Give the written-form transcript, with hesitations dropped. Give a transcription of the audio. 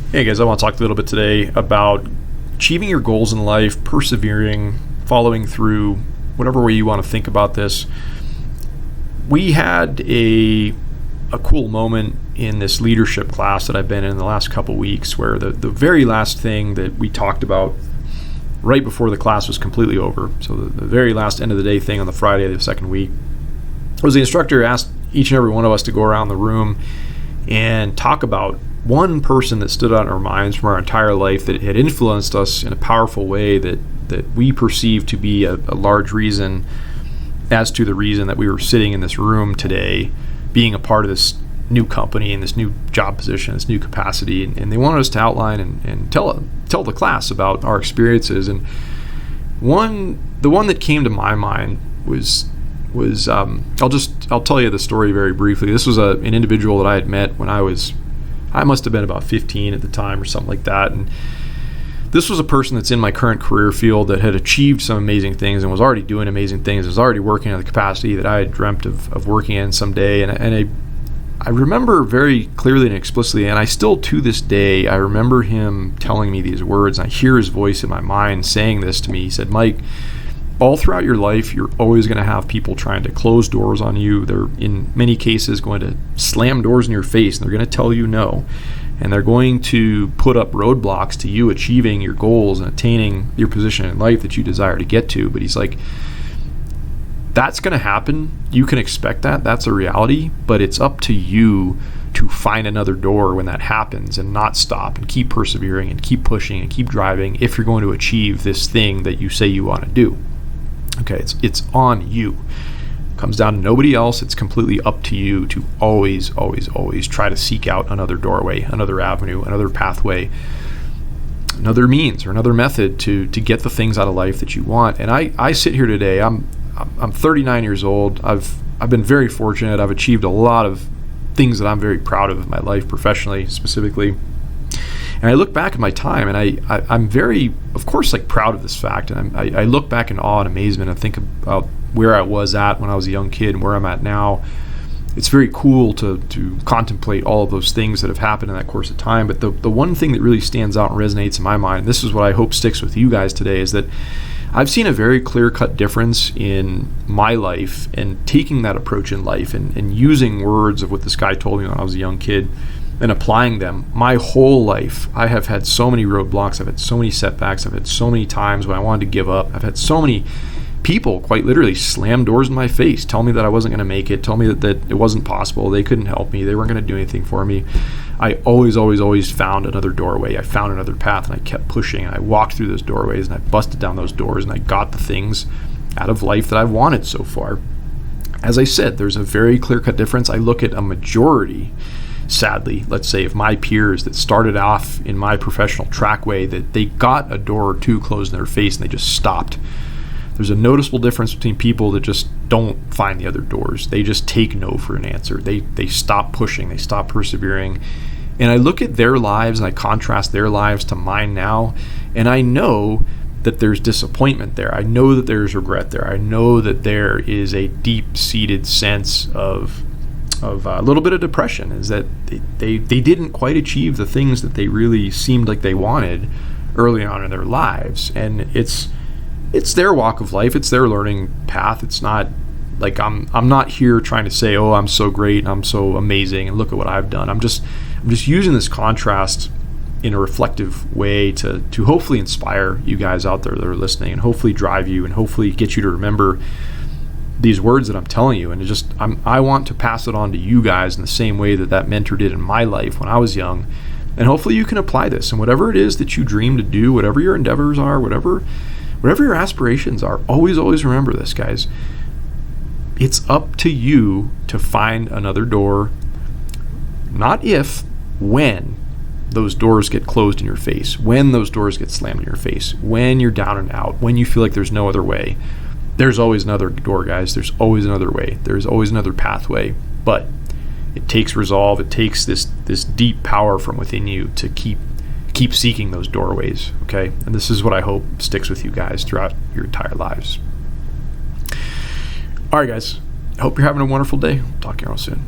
Hey guys, I want to talk a little bit today about achieving your goals in life, persevering, following through, whatever way you want to think about this. We had a cool moment in this leadership class that I've been in the last couple weeks where the very last thing that we talked about right before the class was completely over, so the very last end of the day thing on the Friday of the second week, was the instructor asked each and every one of us to go around the room and talk about one person that stood out in our minds from our entire life that had influenced us in a powerful way that we perceive to be a large reason as to the reason that we were sitting in this room today, being a part of this new company and this new job position, this new capacity. And they wanted us to outline and tell the class about our experiences. And the one that came to my mind was I'll tell you the story very briefly. This was an individual that I had met when I must have been about 15 at the time or something like that. And this was a person that's in my current career field that had achieved some amazing things and was already doing amazing things, was already working at the capacity that I had dreamt of working in someday. And I remember very clearly and explicitly, and I still to this day, I remember him telling me these words. And I hear his voice in my mind saying this to me. He said, "Mike, all throughout your life, you're always going to have people trying to close doors on you. They're, in many cases, going to slam doors in your face, and they're going to tell you no. And they're going to put up roadblocks to you achieving your goals and attaining your position in life that you desire to get to." But he's like, that's going to happen. You can expect that. That's a reality. But it's up to you to find another door when that happens and not stop and keep persevering and keep pushing and keep driving if you're going to achieve this thing that you say you want to do. Okay, it's on you. It comes down to nobody else. It's completely up to you to always, always, always try to seek out another doorway, another avenue, another pathway, another means or another method to get the things out of life that you want. And I sit here today. I'm 39 years old. I've been very fortunate. I've achieved a lot of things that I'm very proud of in my life, professionally specifically. And I look back at my time, and I'm very, of course, proud of this fact. And I look back in awe and amazement and think about where I was at when I was a young kid and where I'm at now. It's very cool to contemplate all of those things that have happened in that course of time. But the one thing that really stands out and resonates in my mind, and this is what I hope sticks with you guys today, is that I've seen a very clear-cut difference in my life and taking that approach in life and using words of what this guy told me when I was a young kid and applying them. My whole life, I have had so many roadblocks. I've had so many setbacks. I've had so many times when I wanted to give up. I've had so many people quite literally slam doors in my face, tell me that I wasn't going to make it, tell me that it wasn't possible, they couldn't help me, they weren't going to do anything for me. I always found another doorway. I found another path, and I kept pushing, and I walked through those doorways, and I busted down those doors, and I got the things out of life that I've wanted so far. As I said, there's a very clear-cut difference. I look at a majority, sadly, let's say, of my peers that started off in my professional trackway, that they got a door or two closed in their face and they just stopped. There's a noticeable difference between people that just don't find the other doors. They just take no for an answer. They stop pushing. They stop persevering. And I look at their lives and I contrast their lives to mine now, and I know that there's disappointment there. I know that there's regret there. I know that there is a deep-seated sense of a little bit of depression, is that they didn't quite achieve the things that they really seemed like they wanted early on in their lives. And it's their walk of life. It's their learning path. It's not like I'm not here trying to say, oh, I'm so great and I'm so amazing and look at what I've done. I'm just using this contrast in a reflective way to hopefully inspire you guys out there that are listening, and hopefully drive you and hopefully get you to remember these words that I'm telling you. And I want to pass it on to you guys in the same way that mentor did in my life when I was young. And hopefully you can apply this, and whatever it is that you dream to do, whatever your endeavors are, whatever your aspirations are, always remember this, guys. It's up to you to find another door, not if, when those doors get closed in your face, when those doors get slammed in your face, when you're down and out, when you feel like there's no other way. There's always another door, guys. There's always another way. There's always another pathway. But it takes resolve. It takes this deep power from within you to keep seeking those doorways, okay? And this is what I hope sticks with you guys throughout your entire lives. All right, guys. I hope you're having a wonderful day. Talk to you all soon.